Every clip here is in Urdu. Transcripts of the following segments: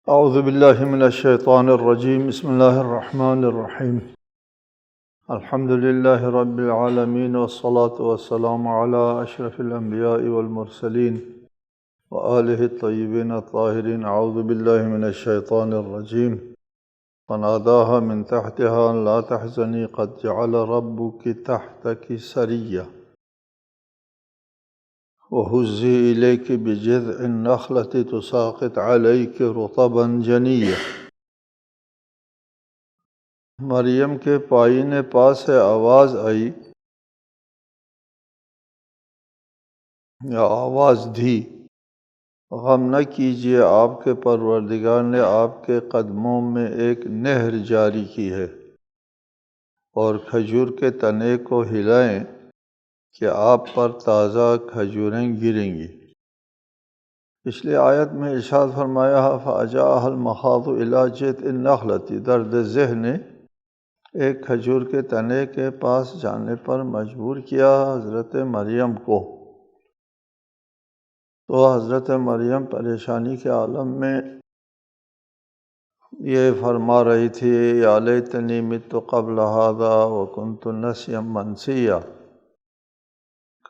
اعوذ باللہ من الشیطان الرجیم بسم اللہ الرحمن الرحیم الحمد للہ رب العالمین والصلاة والسلام علی اشرف الانبیاء والمرسلین وآلہ الطیبین الطاہرین اعوذ باللہ من الشیطان الرجیم فناداها من تحتها لا تحزنی قد جعل ربک تحتک سریہ وَهُزِّي إِلَيْكِ بِجِذْعِ النَّخْلَةِ تُسَاقِطْ عَلَيْكِ رُطَبًا جَنِيًّا۔ مریم کے پائینے پا سے آواز آئی یا آواز دی، غم نہ کیجیے، آپ کے پروردگار نے آپ کے قدموں میں ایک نہر جاری کی ہے، اور کھجور کے تنے کو ہلائیں کہ آپ پر تازہ کھجوریں گریں گی۔ پچھلی آیت میں ارشاد فرمایا فَأَجَاءَهَا الْمَخَاضُ إِلَىٰ جِذْعِ النَّخْلَةِ، درد ذہن نے ایک کھجور کے تنے کے پاس جانے پر مجبور کیا حضرت مریم کو۔ تو حضرت مریم پریشانی کے عالم میں یہ فرما رہی تھی یا لیتنی مت قبل هذا وکنت نسیا منسیا،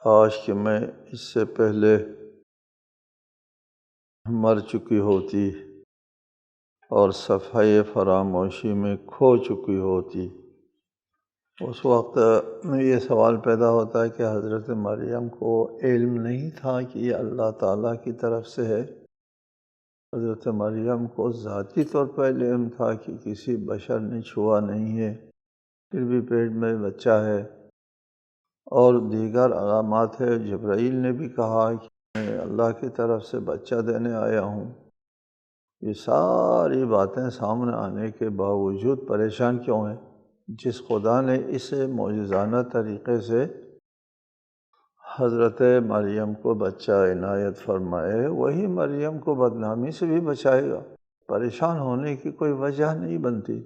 کاش کہ میں اس سے پہلے مر چکی ہوتی اور صفحۂ فراموشی میں کھو چکی ہوتی۔ اس وقت میں یہ سوال پیدا ہوتا ہے کہ حضرت مریم کو علم نہیں تھا کہ یہ اللہ تعالیٰ کی طرف سے ہے؟ حضرت مریم کو ذاتی طور پر علم تھا کہ کسی بشر نے چھوا نہیں ہے، پھر بھی پیٹ میں بچہ ہے، اور دیگر علامات ہے۔ جبرائیل نے بھی کہا کہ میں اللہ کی طرف سے بچہ دینے آیا ہوں۔ یہ ساری باتیں سامنے آنے کے باوجود پریشان کیوں ہیں؟ جس خدا نے اسے معجزانہ طریقے سے حضرت مریم کو بچہ عنایت فرمائے، وہی مریم کو بدنامی سے بھی بچائے گا۔ پریشان ہونے کی کوئی وجہ نہیں بنتی۔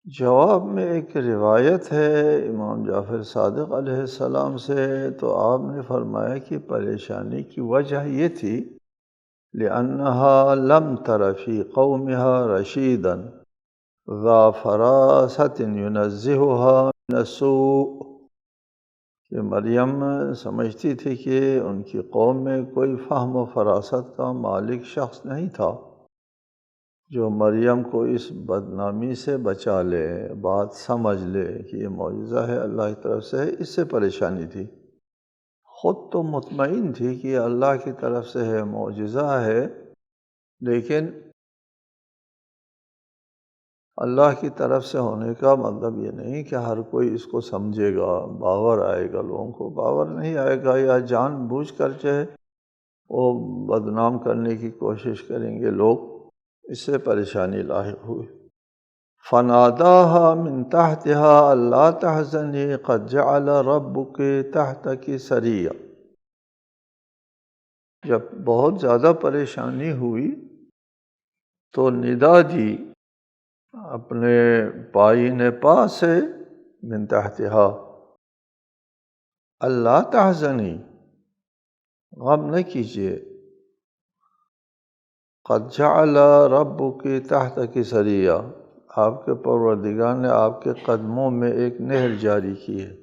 جواب میں ایک روایت ہے امام جعفر صادق علیہ السلام سے، تو آپ نے فرمایا کہ پریشانی کی وجہ یہ تھی لِأَنَّهَا لَمْ تَرَ فِي قَوْمِهَا رَشِيدًا ذَا فَرَاسَةٍ يُنَزِّهُهَا مِنَ السُّوءِ، کہ مریم سمجھتی تھی کہ ان کی قوم میں کوئی فہم و فراست کا مالک شخص نہیں تھا جو مریم کو اس بدنامی سے بچا لے، بات سمجھ لے کہ یہ معجزہ ہے اللہ کی طرف سے ہے۔ اس سے پریشانی تھی، خود تو مطمئن تھی کہ یہ اللہ کی طرف سے ہے، معجزہ ہے، لیکن اللہ کی طرف سے ہونے کا مطلب یہ نہیں کہ ہر کوئی اس کو سمجھے گا، باور آئے گا، لوگوں کو باور نہیں آئے گا، یا جان بوجھ کر چاہے وہ بدنام کرنے کی کوشش کریں گے لوگ۔ اس سے پریشانی لاحق ہوئی۔ فَنَادَاهَا مِن تَحْتِهَا أَلَّا تَحْزَنِي قَدْ جَعَلَ رَبُّكِ تَحْتَكِ سَرِيًّا، جب بہت زیادہ پریشانی ہوئی تو ندا دی اپنے پائینے پا سے، من تحتہا، اللہ تحزنی، غم نہ کیجیے، قد جعل ربک تحتک سریا، آپ کے پروردگار نے آپ کے قدموں میں ایک نہر جاری کی ہے۔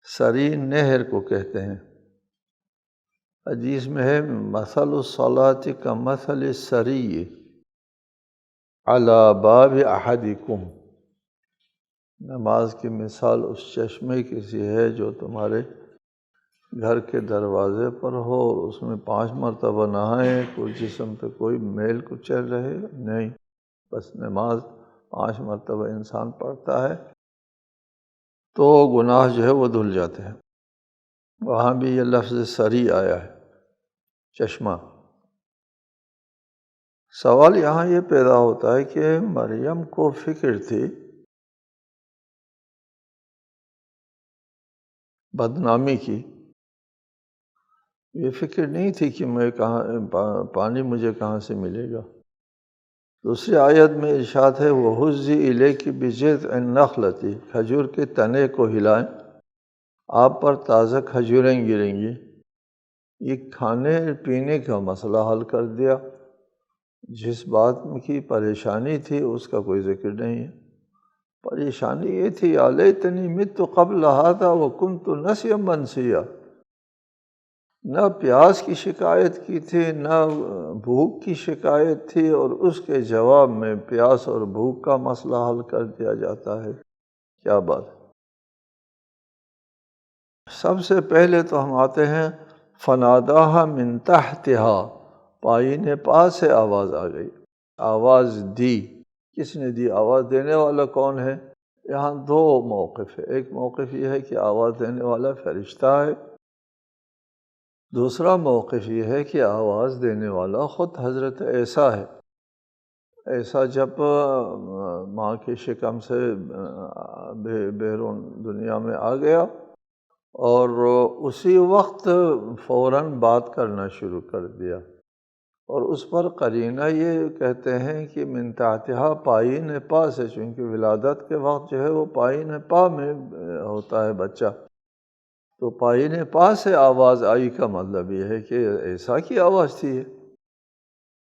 سری نہر کو کہتے ہیں۔ حدیث میں ہے مثل الصلاۃ کمثل السری علی باب احدکم، نماز کی مثال اس چشمے کی سی ہے جو تمہارے گھر کے دروازے پر ہو، اور اس میں 5 مرتبہ نہائیں، کوئی جسم پہ کوئی میل کچل رہے نہیں، بس نماز 5 مرتبہ انسان پڑھتا ہے تو گناہ جو ہے وہ دھل جاتے ہیں۔ وہاں بھی یہ لفظ سری آیا ہے، چشمہ۔ سوال یہاں یہ پیدا ہوتا ہے کہ مریم کو فکر تھی بدنامی کی، یہ فکر نہیں تھی کہ میں کہاں پانی مجھے کہاں سے ملے گا۔ دوسری آیت میں ارشاد ہے وَهُزِّي إِلَيْكِ بِجِذْعِ النَّخْلَةِ، کھجور کے تنے کو ہلائیں، آپ پر تازہ کھجوریں گریں گی۔ یہ کھانے پینے کا مسئلہ حل کر دیا، جس بات کی پریشانی تھی اس کا کوئی ذکر نہیں ہے۔ پریشانی یہ تھی یا لیتنی مت قبل ھذا وکنت نسیا منسیا، نہ پیاس کی شکایت کی تھی نہ بھوک کی شکایت تھی، اور اس کے جواب میں پیاس اور بھوک کا مسئلہ حل کر دیا جاتا ہے۔ کیا بات ہے! سب سے پہلے تو ہم آتے ہیں فناداہا من تحتہا، پائینے پا سے آواز آ گئی، آواز دی۔ کس نے دی؟ آواز دینے والا کون ہے؟ یہاں دو موقف ہے۔ ایک موقف یہ ہے کہ آواز دینے والا فرشتہ ہے، دوسرا موقف یہ ہے کہ آواز دینے والا خود حضرت عیسیٰ ہے۔ عیسیٰ جب ماں کے شکم سے بیرون دنیا میں آ گیا اور اسی وقت فوراً بات کرنا شروع کر دیا، اور اس پر قرینہ یہ کہتے ہیں کہ من تحتہا پائین پا سے، چونکہ ولادت کے وقت جو ہے وہ پائین پا میں ہوتا ہے بچہ، تو پائین پا سے آواز آئی کا مطلب یہ ہے کہ عیسیٰ کی آواز تھی یہ۔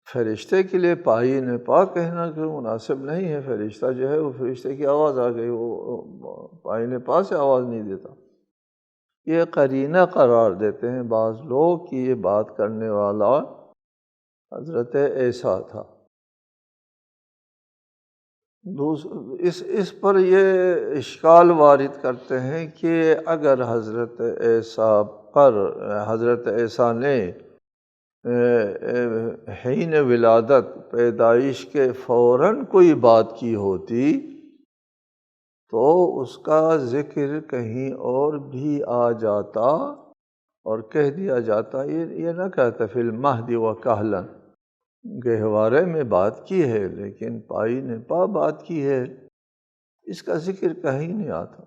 فرشتے کے لیے پائین پا کہنا کہ مناسب نہیں ہے، فرشتہ جو ہے وہ فرشتے کی آواز آ گئی، وہ پائین پا سے آواز نہیں دیتا۔ یہ قرینہ قرار دیتے ہیں بعض لوگ کہ یہ بات کرنے والا حضرت عیسیٰ تھا۔ اس پر یہ اشکال وارد کرتے ہیں کہ اگر حضرت عیسیٰ نے حین ولادت پیدائش کے فوراً کوئی بات کی ہوتی تو اس کا ذکر کہیں اور بھی آ جاتا اور کہہ دیا جاتا، یہ نہ کہتا فی المہد و کہلا، گہوارے میں بات کی ہے لیکن پائین پا بات کی ہے، اس کا ذکر کہیں نہیں آتا۔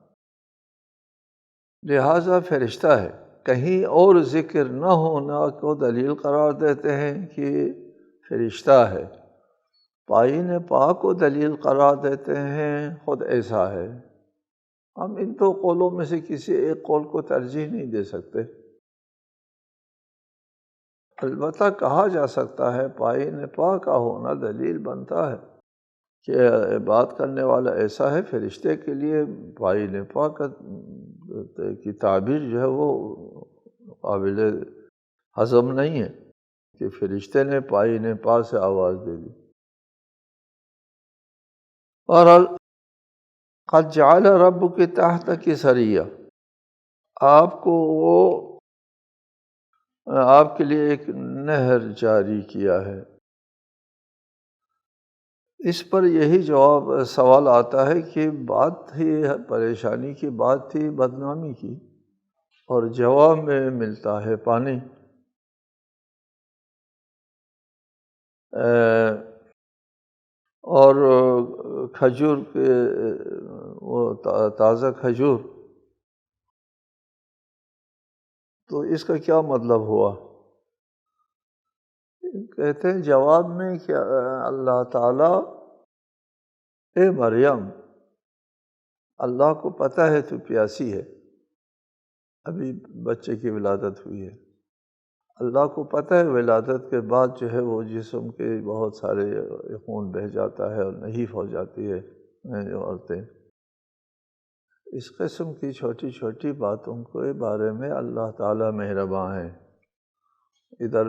لہٰذا فرشتہ ہے، کہیں اور ذکر نہ ہونا کو دلیل قرار دیتے ہیں کہ فرشتہ ہے، پائین پا کو دلیل قرار دیتے ہیں خود عیسیٰ ہے۔ ہم ان دو قولوں میں سے کسی ایک قول کو ترجیح نہیں دے سکتے۔ البتہ کہا جا سکتا ہے پائین پا کا ہونا دلیل بنتا ہے کہ بات کرنے والا ایسا ہے، فرشتے کے لیے پائین پا کی تعبیر جو ہے وہ قابل ہضم نہیں ہے کہ فرشتے نے پائین پا سے آواز دے دی۔ اور قد جعل ربک تحتک سریہ، آپ کو وہ آپ کے لیے ایک نہر جاری کیا ہے۔ اس پر یہی جواب سوال آتا ہے کہ بات تھی پریشانی کی، بات تھی بدنامی کی، اور جواب میں ملتا ہے پانی۔ اور کھجور کے وہ تازہ کھجور، تو اس کا کیا مطلب ہوا؟ کہتے ہیں جواب میں کہ اللہ تعالیٰ، اے مریم، اللہ کو پتہ ہے تو پیاسی ہے، ابھی بچے کی ولادت ہوئی ہے، اللہ کو پتہ ہے ولادت کے بعد جو ہے وہ جسم کے بہت سارے خون بہہ جاتا ہے اور نحیف ہو جاتی ہے عورتیں۔ اس قسم کی چھوٹی چھوٹی باتوں کے بارے میں اللہ تعالیٰ مہرباں ہے۔ ادھر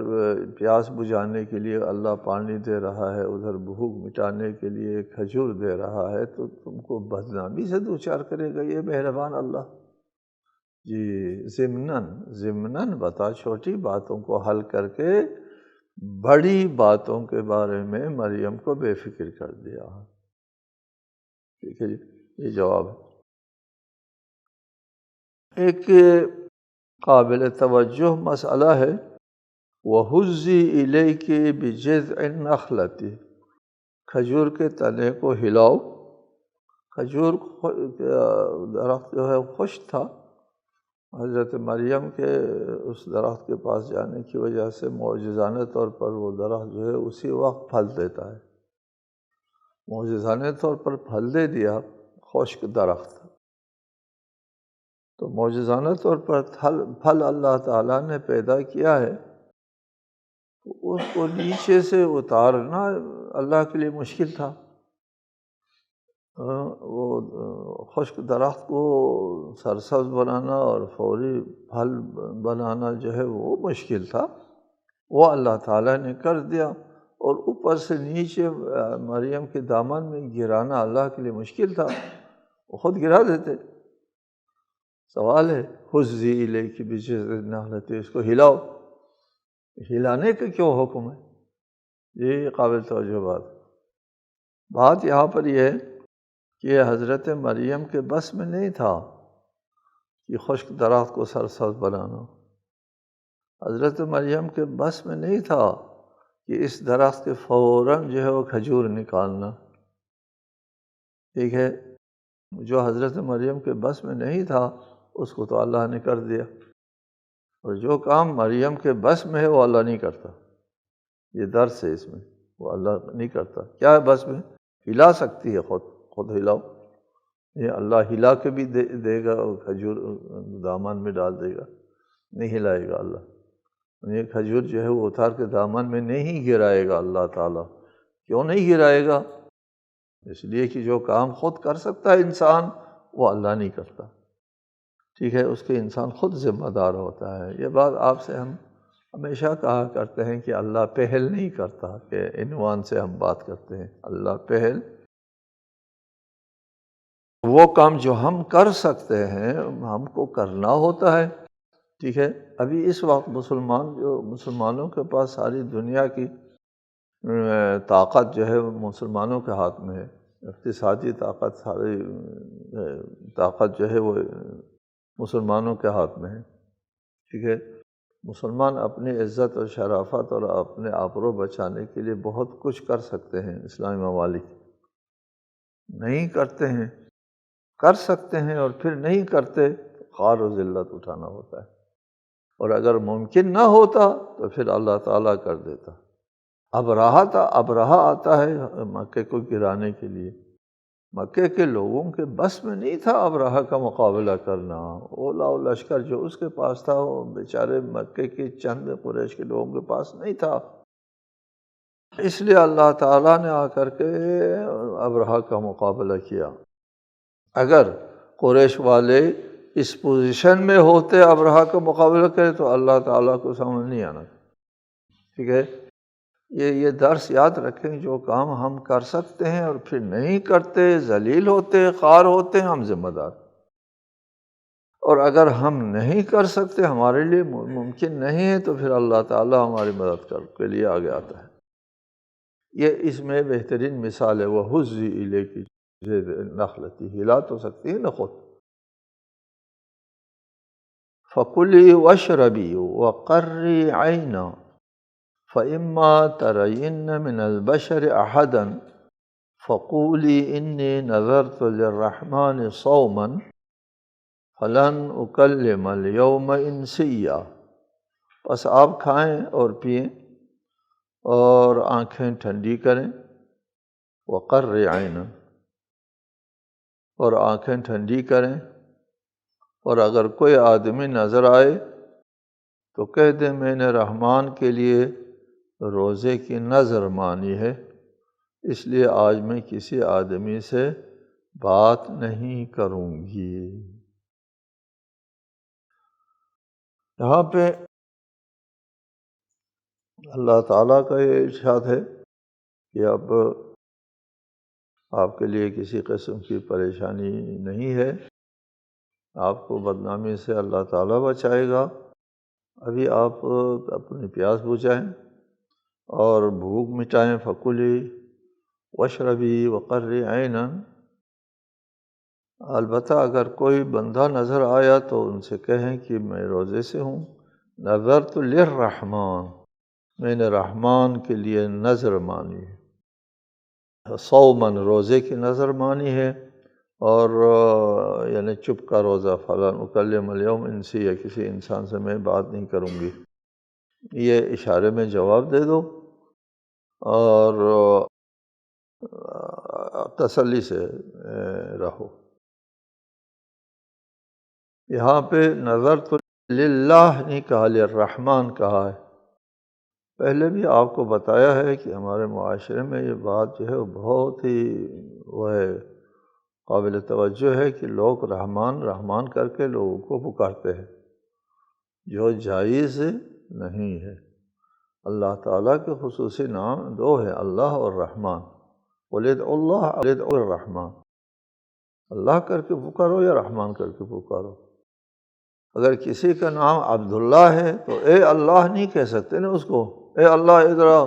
پیاس بجھانے کے لیے اللہ پانی دے رہا ہے، ادھر بھوک مٹانے کے لیے کھجور دے رہا ہے، تو تم کو بدنامی سے دوچار کرے گا یہ مہربان اللہ؟ جی ضمناً بتا، چھوٹی باتوں کو حل کر کے بڑی باتوں کے بارے میں مریم کو بے فکر کر دیا۔ ٹھیک ہے جی، یہ جواب ہے۔ ایک قابل توجہ مسئلہ ہے وَهُزِّي إِلَيْكِ بِجِذْعِ النَّخْلَةِ، کھجور کے تنے کو ہلاؤ۔ کھجور درخت جو ہے خشک تھا، حضرت مریم کے اس درخت کے پاس جانے کی وجہ سے معجزانہ طور پر وہ درخت جو ہے اسی وقت پھل دیتا ہے، معجزانہ طور پر پھل دے دیا، خشک درخت۔ تو معجزانہ طور پر پھل اللہ تعالیٰ نے پیدا کیا ہے، تو اس کو نیچے سے اتارنا اللہ کے لیے مشکل تھا۔ وہ خشک درخت کو سرسبز بنانا اور فوری پھل بنانا جو ہے وہ مشکل تھا، وہ اللہ تعالیٰ نے کر دیا۔ اور اوپر سے نیچے مریم کے دامن میں گرانا اللہ کے لیے مشکل تھا، وہ خود گرا دیتے۔ سوال ہے حزی الیک بجذع النخلۃ، اس کو ہلاؤ، ہلانے کا کیوں حکم ہے؟ یہ قابل توجہ بات یہاں پر یہ ہے کہ حضرت مریم کے بس میں نہیں تھا کہ خشک درخت کو سرسبز بنانا، حضرت مریم کے بس میں نہیں تھا کہ اس درخت کے فوراً جو ہے وہ کھجور نکالنا، ٹھیک ہے؟ جو حضرت مریم کے بس میں نہیں تھا اس کو تو اللہ نے کر دیا، اور جو کام مریم کے بس میں ہے وہ اللہ نہیں کرتا۔ یہ درس ہے اس میں، وہ اللہ نہیں کرتا۔ کیا ہے بس میں؟ ہلا سکتی ہے، خود ہلاؤ، یہ اللہ ہلا کے بھی دے گا، اور کھجور دامن میں ڈال دے گا، نہیں ہلائے گا اللہ۔ یہ کھجور جو ہے وہ اتار کے دامن میں نہیں گرائے گا اللہ تعالیٰ۔ کیوں نہیں گرائے گا؟ اس لیے کہ جو کام خود کر سکتا ہے انسان وہ اللہ نہیں کرتا، ٹھیک ہے؟ اس کے انسان خود ذمہ دار ہوتا ہے۔ یہ بات آپ سے ہم ہمیشہ کہا کرتے ہیں کہ اللہ پہل نہیں کرتا، کہ عنوان سے ہم بات کرتے ہیں، اللہ پہل وہ کام جو ہم کر سکتے ہیں ہم کو کرنا ہوتا ہے، ٹھیک ہے؟ ابھی اس وقت مسلمانوں کے پاس ساری دنیا کی طاقت جو ہے مسلمانوں کے ہاتھ میں ہے، اقتصادی طاقت، ساری طاقت جو ہے وہ مسلمانوں کے ہاتھ میں ہے، ٹھیک ہے؟ مسلمان اپنی عزت اور شرافت اور اپنے آبرو بچانے کے لیے بہت کچھ کر سکتے ہیں، اسلامی ممالک نہیں کرتے ہیں، کر سکتے ہیں اور پھر نہیں کرتے، خوار و ذلت اٹھانا ہوتا ہے، اور اگر ممکن نہ ہوتا تو پھر اللہ تعالیٰ کر دیتا۔ ابرہہ آتا ہے مکے کو گرانے کے لیے، مکے کے لوگوں کے بس میں نہیں تھا ابرہہ کا مقابلہ کرنا، اولا و لشکر جو اس کے پاس تھا وہ بیچارے مکے کے چند قریش کے لوگوں کے پاس نہیں تھا، اس لیے اللہ تعالیٰ نے آ کر کے ابرہہ کا مقابلہ کیا۔ اگر قریش والے اس پوزیشن میں ہوتے ابرہہ کا مقابلہ کرے تو اللہ تعالیٰ کو سمجھ نہیں آنا، ٹھیک ہے؟ یہ درس یاد رکھیں، جو کام ہم کر سکتے ہیں اور پھر نہیں کرتے، ذلیل ہوتے، خوار ہوتے ہیں، ہم ذمہ دار۔ اور اگر ہم نہیں کر سکتے، ہمارے لیے ممکن نہیں ہے، تو پھر اللہ تعالیٰ ہماری مدد کے لیے آگے آتا ہے۔ یہ اس میں بہترین مثال ہے، وَهُزِّي إِلَيْكِ بِجِذْعِ النَّخْلَةِ، ہلا تو سکتی ہے نا خود۔ فَكُلِي وَاشْرَبِي وَقَرِّي عَيْنًا فَإِمَّا تَرَيِنَّ مِنَ الْبَشَرِ أَحَدًا فَقُولِي إِنِّي نَذَرْتُ لِلرَّحْمَنِ صَوْمًا فَلَنْ أُكَلِّمَ الْيَوْمَ إِنْسِيًّا۔ بس آپ کھائیں اور پئیں اور آنکھیں ٹھنڈی کریں، وَقَرِّ عَيْنًا، اور آنکھیں ٹھنڈی کریں، اور اگر کوئی آدمی نظر آئے تو کہہ دیں میں نے رحمان کے لیے روزے کی نظر مانی ہے، اس لیے آج میں کسی آدمی سے بات نہیں کروں گی۔ یہاں پہ اللہ تعالیٰ کا یہ ارشاد ہے کہ اب آپ کے لیے کسی قسم کی پریشانی نہیں ہے، آپ کو بدنامی سے اللہ تعالیٰ بچائے گا۔ ابھی آپ اپنی پیاس بجھائیں اور بھوک مٹائیں، فَكُلِي وَاشْرَبِي وَقَرِّ عَيْنًا۔ البتہ اگر کوئی بندہ نظر آیا تو ان سے کہیں کہ میں روزے سے ہوں، نذرت للرحمن، میں نے رحمان کے لیے نظر مانی ہے، صوماً، روزے کی نظر مانی ہے، اور یعنی چپ کا روزہ، فلن اکلم اليوم انسیہ، کسی انسان سے میں بات نہیں کروں گی۔ یہ اشارے میں جواب دے دو اور تسلی سے رہو۔ یہاں پہ نظر تو للہ نہیں کہا، للرحمن کہا ہے۔ پہلے بھی آپ کو بتایا ہے کہ ہمارے معاشرے میں یہ بات جو ہے وہ بہت ہی وہ ہے قابل توجہ ہے کہ لوگ رحمان رحمان کر کے لوگوں کو پکارتے ہیں، جو جائز نہیں ہے۔ اللہ تعالیٰ کے خصوصی نام دو ہیں، اللہ اور رحمان۔ ولد اللہ ولد الرحمن، اللہ کر کے پکارو یا رحمان کر کے پکارو۔ اگر کسی کا نام عبداللہ ہے تو اے اللہ نہیں کہہ سکتے نا اس کو، اے اللہ ادھر آؤ،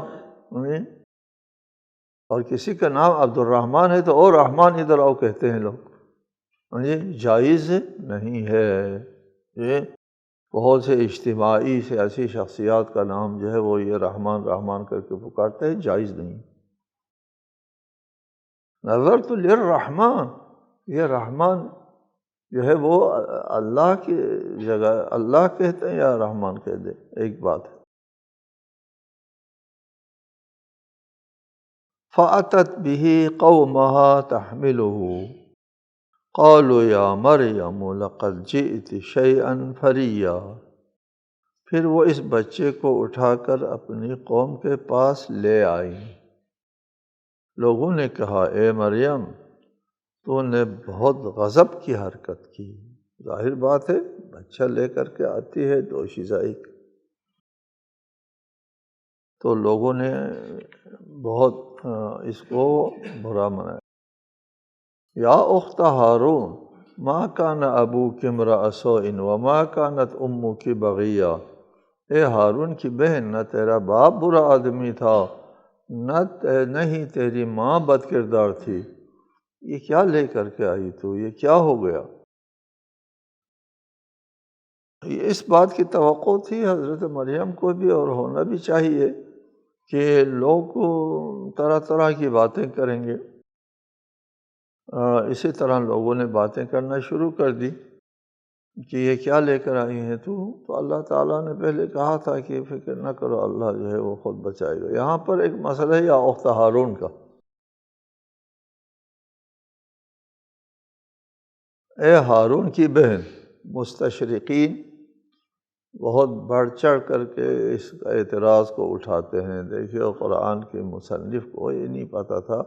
اور کسی کا نام عبد الرحمن ہے تو او رحمان ادھر آؤ کہتے ہیں لوگ، یہ جائز نہیں ہے۔ یہ بہت سے اجتماعی سیاسی شخصیات کا نام جو ہے وہ یہ رحمان رحمان کر کے پکارتے ہیں، جائز نہیں۔ نظرت للرحمن، یہ رحمان جو ہے وہ اللہ کی جگہ اللہ کہتے ہیں یا رحمان کہتے ہیں، ایک بات ہے۔ فَأَتَتْ بِهِ قَوْمَهَا تَحْمِلُهُ قَالُوا يَا مَرْيَمُ لَقَدْ جِئْتِ شَيْئًا فَرِيًّا، پھر وہ اس بچے کو اٹھا کر اپنی قوم کے پاس لے آئی۔ لوگوں نے کہا اے مریم تو نے بہت غضب کی حرکت کی۔ ظاہر بات ہے بچہ لے کر کے آتی ہے دوشیزائی، تو لوگوں نے بہت اس کو برا منایا۔ یا اخت ہارون ما کان ابوک امرأ سوء وما کانت امک بغیہ، اے ہارون کی بہن نہ تیرا باپ برا آدمی تھا نہ ہی تیری ماں بد کردار تھی، یہ کیا لے کر کے آئی تو، یہ کیا ہو گیا؟ اس بات کی توقع تھی حضرت مریم کو بھی، اور ہونا بھی چاہیے کہ لوگ طرح طرح کی باتیں کریں گے۔ اسی طرح لوگوں نے باتیں کرنا شروع کر دی کہ یہ کیا لے کر آئی ہیں تو اللہ تعالیٰ نے پہلے کہا تھا کہ فکر نہ کرو، اللہ جو ہے وہ خود بچائے گا۔ یہاں پر ایک مسئلہ ہے یا اخت ہارون کا، اے ہارون کی بہن۔ مستشرقین بہت بڑھ چڑھ کر کے اس اعتراض کو اٹھاتے ہیں۔ دیکھیے قرآن کے مصنف کو یہ نہیں پتہ تھا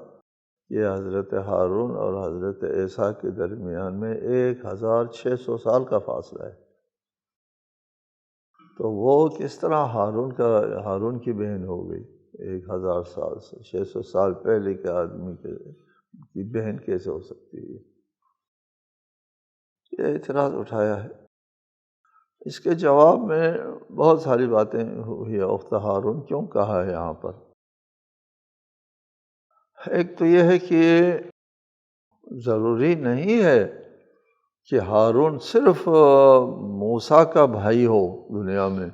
کہ حضرت ہارون اور حضرت عیسیٰ کے درمیان میں 1600 سال کا فاصلہ ہے، تو وہ کس طرح ہارون کی بہن ہو گئی؟ 1000 سال سے 600 سال پہلے کے آدمی کی بہن کیسے ہو سکتی ہے؟ یہ اعتراض اٹھایا ہے۔ اس کے جواب میں بہت ساری باتیں ہوئی۔ اخت ہارون کیوں کہا ہے یہاں پر؟ ایک تو یہ ہے کہ ضروری نہیں ہے کہ ہارون صرف موسیٰ کا بھائی ہو۔ دنیا میں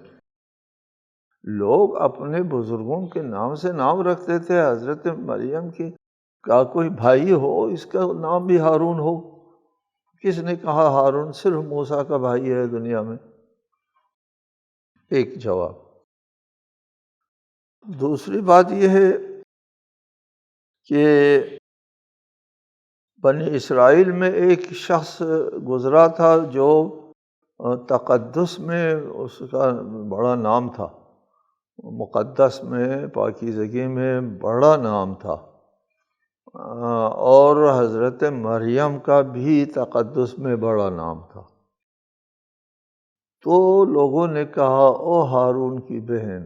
لوگ اپنے بزرگوں کے نام سے نام رکھتے تھے۔ حضرت مریم کی کا کوئی بھائی ہو اس کا نام بھی ہارون ہو؟ کس نے کہا ہارون صرف موسیٰ کا بھائی ہے دنیا میں؟ ایک جواب۔ دوسری بات یہ ہے کہ بنی اسرائیل میں ایک شخص گزرا تھا جو تقدس میں اس کا بڑا نام تھا، مقدس میں پاکیزگی میں بڑا نام تھا، اور حضرت مریم کا بھی تقدس میں بڑا نام تھا۔ تو لوگوں نے کہا او ہارون کی بہن،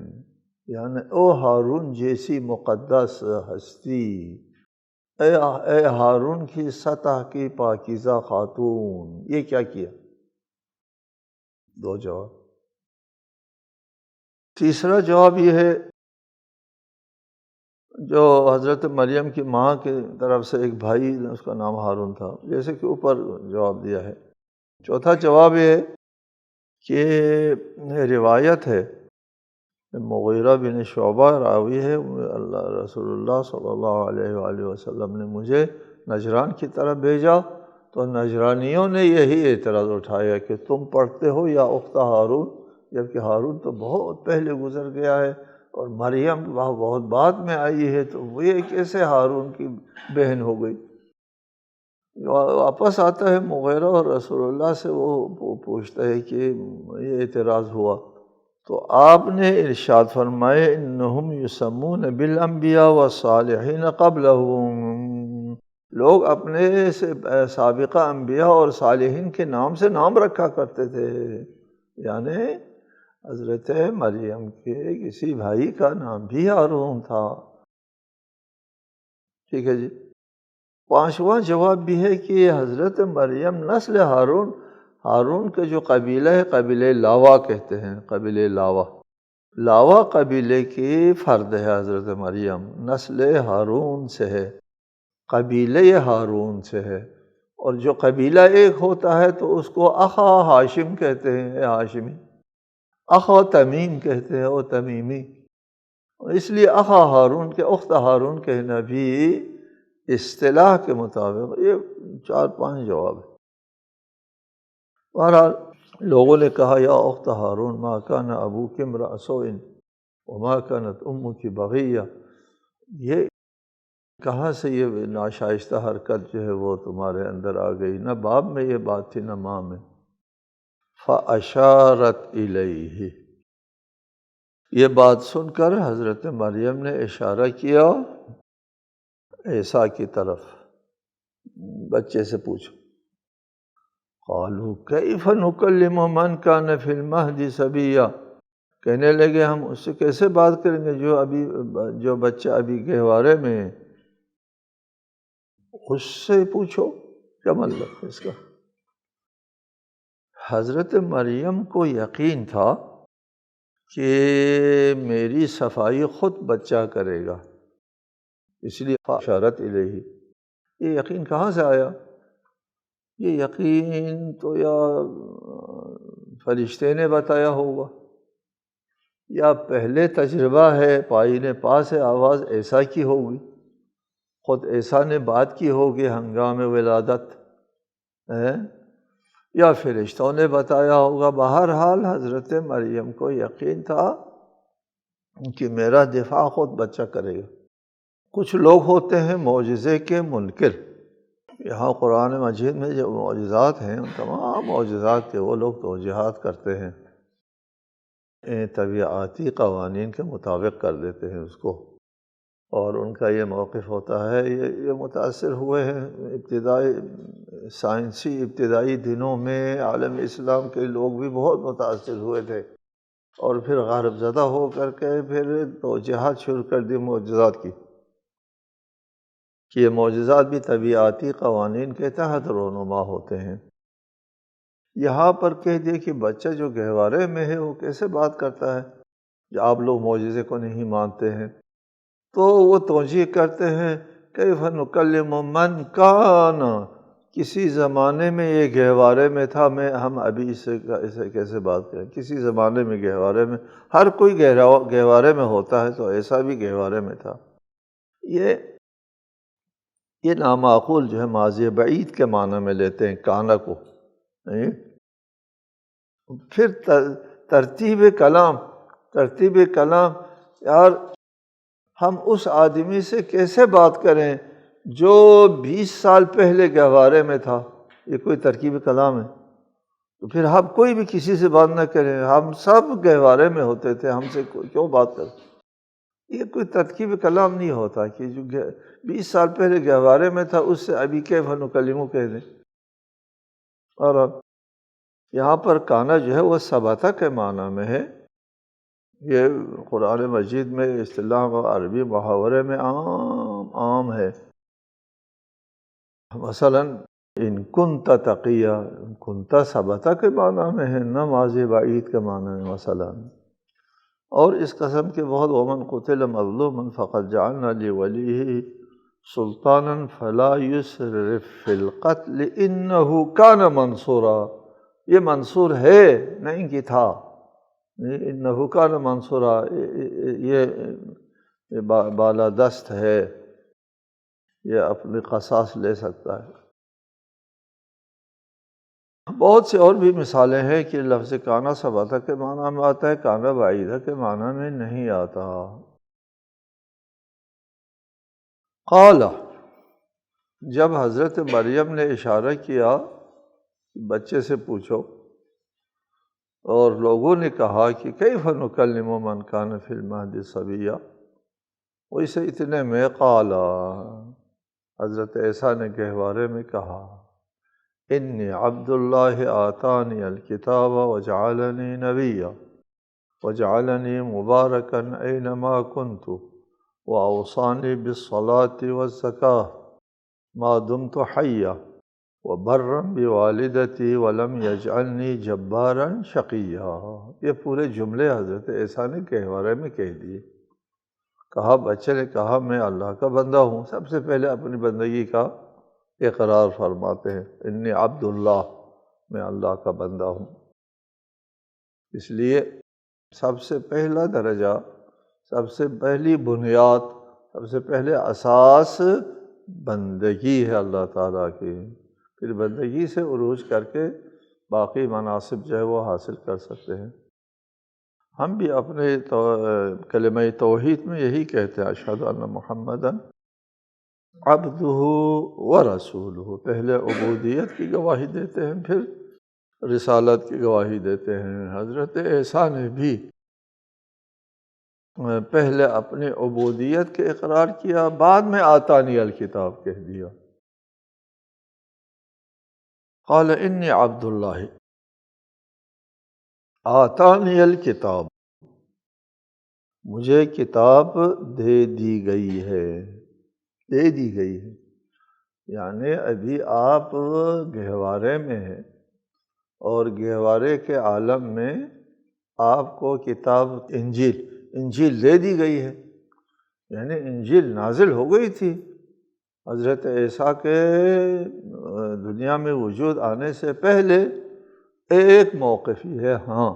یعنی او ہارون جیسی مقدس ہستی، اے ہارون کی سطح کی پاکیزہ خاتون، یہ کیا کیا؟ دو جواب۔ تیسرا جواب یہ ہے، جو حضرت مریم کی ماں کی طرف سے ایک بھائی اس کا نام ہارون تھا، جیسے کہ اوپر جواب دیا ہے۔ چوتھا جواب یہ ہے کہ روایت ہے، مغیرہ بن شعبہ راوی ہے، اللہ رسول اللہ صلی اللہ علیہ وآلہ وسلم نے مجھے نجران کی طرف بھیجا تو نجرانیوں نے یہی اعتراض اٹھایا کہ تم پڑھتے ہو یا اخت ہارون، جبکہ ہارون تو بہت پہلے گزر گیا ہے اور مریم بہت بعد میں آئی ہے، تو وہ یہ کیسے ہارون کی بہن ہو گئی؟ واپس آتا ہے مغیرہ اور رسول اللہ سے، وہ پوچھتا ہے کہ یہ اعتراض ہوا، تو آپ نے ارشاد فرمائے انہم یسمون بالانبیاء والصالحین قبلہم، لوگ اپنے سے سابقہ انبیاء اور صالحین کے نام سے نام رکھا کرتے تھے، یعنی حضرت مریم کے کسی بھائی کا نام بھی ہارون تھا۔ ٹھیک ہے جی۔ پانچواں جواب بھی ہے کہ حضرت مریم نسل ہارون، ہارون کے جو قبیلہ ہے قبیلہ لاوا کہتے ہیں، قبیلہ لاوا، لاوا قبیلے کی فرد ہے حضرت مریم، نسل ہارون سے ہے، قبیلہ ہارون سے ہے۔ اور جو قبیلہ ایک ہوتا ہے تو اس کو اخا ہاشم کہتے ہیں، ہاشمی، اخا تمیم کہتے ہیں، وہ تمیمی، اس لیے اخا ہارون کے اخت ہارون کہنا بھی اصطلاح کے مطابق۔ یہ 4-5 جواب ہے۔ بہرحال لوگوں نے کہا یا اخت ہارون ما کان ابوک امرأ سوء وما کانت امک بغیہ، یہ کہاں سے یہ ناشائستہ حرکت جو ہے وہ تمہارے اندر آ گئی، نہ باپ میں یہ بات تھی نہ ماں میں۔ فاشارت الیہ، یہ بات سن کر حضرت مریم نے اشارہ کیا عیسیٰ کی طرف، بچے سے پوچھو۔ قالوا کیف نکلم من کان فی المہد صبیا، کہنے لگے ہم اس سے کیسے بات کریں گے جو بچہ ابھی گہوارے میں ہے، اس سے پوچھو، کیا مطلب ہے اس کا؟ حضرت مریم کو یقین تھا کہ میری صفائی خود بچہ کرے گا، اس لیے اشارت الیہ۔ یہ یقین کہاں سے آیا؟ یہ یقین تو یا فرشتے نے بتایا ہوگا، یا پہلے تجربہ ہے، پائی نے پاس ہے، آواز عیسیٰ کی ہوگی، خود عیسیٰ نے بات کی ہوگی ہنگام ولادت، یا فرشتوں نے بتایا ہوگا۔ بہرحال حضرت مریم کو یقین تھا کہ میرا دفاع خود بچہ کرے گا۔ کچھ لوگ ہوتے ہیں معجزے کے منکر، یہاں قرآن مجید میں جو معجزات ہیں ان تمام معجزات کے وہ لوگ توجیہات کرتے ہیں، طبیعاتی قوانین کے مطابق کر دیتے ہیں اس کو، اور ان کا یہ موقف ہوتا ہے، یہ متاثر ہوئے ہیں سائنسی ابتدائی دنوں میں عالم اسلام کے لوگ بھی بہت متاثر ہوئے تھے، اور پھر غرب زدہ ہو کر کے پھر توجیہات شروع کر دی معجزات کی، کہ یہ معجزات بھی طبیعاتی قوانین کے تحت رونما ہوتے ہیں۔ یہاں پر کہہ دیا کہ بچہ جو گہوارے میں ہے وہ کیسے بات کرتا ہے، جو آپ لوگ معجزے کو نہیں مانتے ہیں، تو وہ توجیہ کرتے ہیں کیف نکلم من کان، کسی زمانے میں یہ گہوارے میں تھا، ہم ابھی اسے کیسے بات کریں، کسی زمانے میں گہوارے میں، ہر کوئی گہوارے میں ہوتا ہے تو ایسا بھی گہوارے میں تھا۔ یہ نامعقول جو ہے ماضی بعید کے معنی میں لیتے ہیں کانا کو۔ پھر ترتیب کلام، یار ہم اس آدمی سے کیسے بات کریں جو 20 سال پہلے گہوارے میں تھا، یہ کوئی ترکیب کلام ہے؟ تو پھر ہم کوئی بھی کسی سے بات نہ کریں، ہم سب گہوارے میں ہوتے تھے، ہم سے کیوں بات کریں؟ یہ کوئی ترکیب کلام نہیں ہوتا کہ جو 20 سال پہلے گہوارے میں تھا اس سے ابھی کیف نکلمو کہہ دیں۔ اور اب یہاں پر کانا جو ہے وہ ثبتا کے معنی میں ہے، یہ قرآن مجید میں اصطلاح و عربی محاورے میں عام ہے۔ مثلا ان کنت تقیہ، کنت ثبتا کے معنی میں ہے، نہ ماضی بعید کے معنی میں مثلا۔ اور اس قسم کے بہت، ومن قتل مظلوما فقد جعلنا لولیہ سلطانا فلا یسرف فی القتل انہ کان منصورا، یہ منصور ہے نہیں کہ تھا، انہ کان منصورا، یہ بالادست ہے، یہ اپنی قصاص لے سکتا ہے۔ بہت سی اور بھی مثالیں ہیں کہ لفظ کانا ثبتا کے معنی میں آتا ہے، کانا بعیدہ کے معنی میں نہیں آتا۔ قال، جب حضرت مریم نے اشارہ کیا بچے سے پوچھو، اور لوگوں نے کہا کہ کیف نکلم من کان فی المہد صبیا، ویسے اتنے میں قالا، حضرت عیسیٰ نے گہوارے میں کہا انی عبد اللہ آتانی الکتاب وجعلنی نبیا وجعلنی مبارکا اینما کنت واوصانی بالصلاة والزکاة ما دمت حیا وبرا بوالدتی ولم یجعلنی جبارا شقیا۔ یہ پورے جملے حضرت عیسیٰ نے گہوارے میں کہہ دیے۔ کہا، بچے نے کہا میں اللہ کا بندہ ہوں، سب سے پہلے اپنی بندگی کا اقرار فرماتے ہیں، انی عبد اللہ، میں اللہ کا بندہ ہوں۔ اس لیے سب سے پہلا درجہ، سب سے پہلی بنیاد، سب سے پہلے اساس بندگی ہے اللہ تعالیٰ کی، پھر بندگی سے عروج کر کے باقی مناصب جو ہے وہ حاصل کر سکتے ہیں۔ ہم بھی اپنے کلمہ توحید میں یہی کہتے ہیں، اشہد ان محمدً عبدہ ورسولہ، پہلے عبودیت کی گواہی دیتے ہیں، پھر رسالت کی گواہی دیتے ہیں۔ حضرت عیسیٰ نے بھی پہلے اپنی عبودیت کے اقرار کیا، بعد میں آتانی الکتاب کہہ دیا۔ قال انی عبد اللہ آتانی الکتاب، مجھے کتاب دے دی گئی ہے، دے دی گئی ہے، یعنی ابھی آپ گہوارے میں ہیں اور گہوارے کے عالم میں آپ کو کتاب انجیل دے دی گئی ہے، یعنی انجیل نازل ہو گئی تھی۔ حضرت عیسیٰ کے دنیا میں وجود آنے سے پہلے ایک موقف ہی ہے، ہاں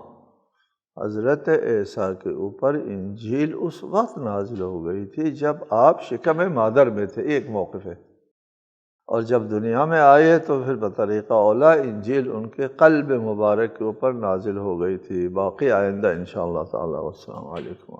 حضرت عیسیٰ کے اوپر انجیل اس وقت نازل ہو گئی تھی جب آپ شکم مادر میں تھے، ایک موقف ہے، اور جب دنیا میں آئے تو پھر بطریقہ اولا انجیل ان کے قلب مبارک کے اوپر نازل ہو گئی تھی۔ باقی آئندہ انشاءاللہ تعالی۔ والسلام علیکم۔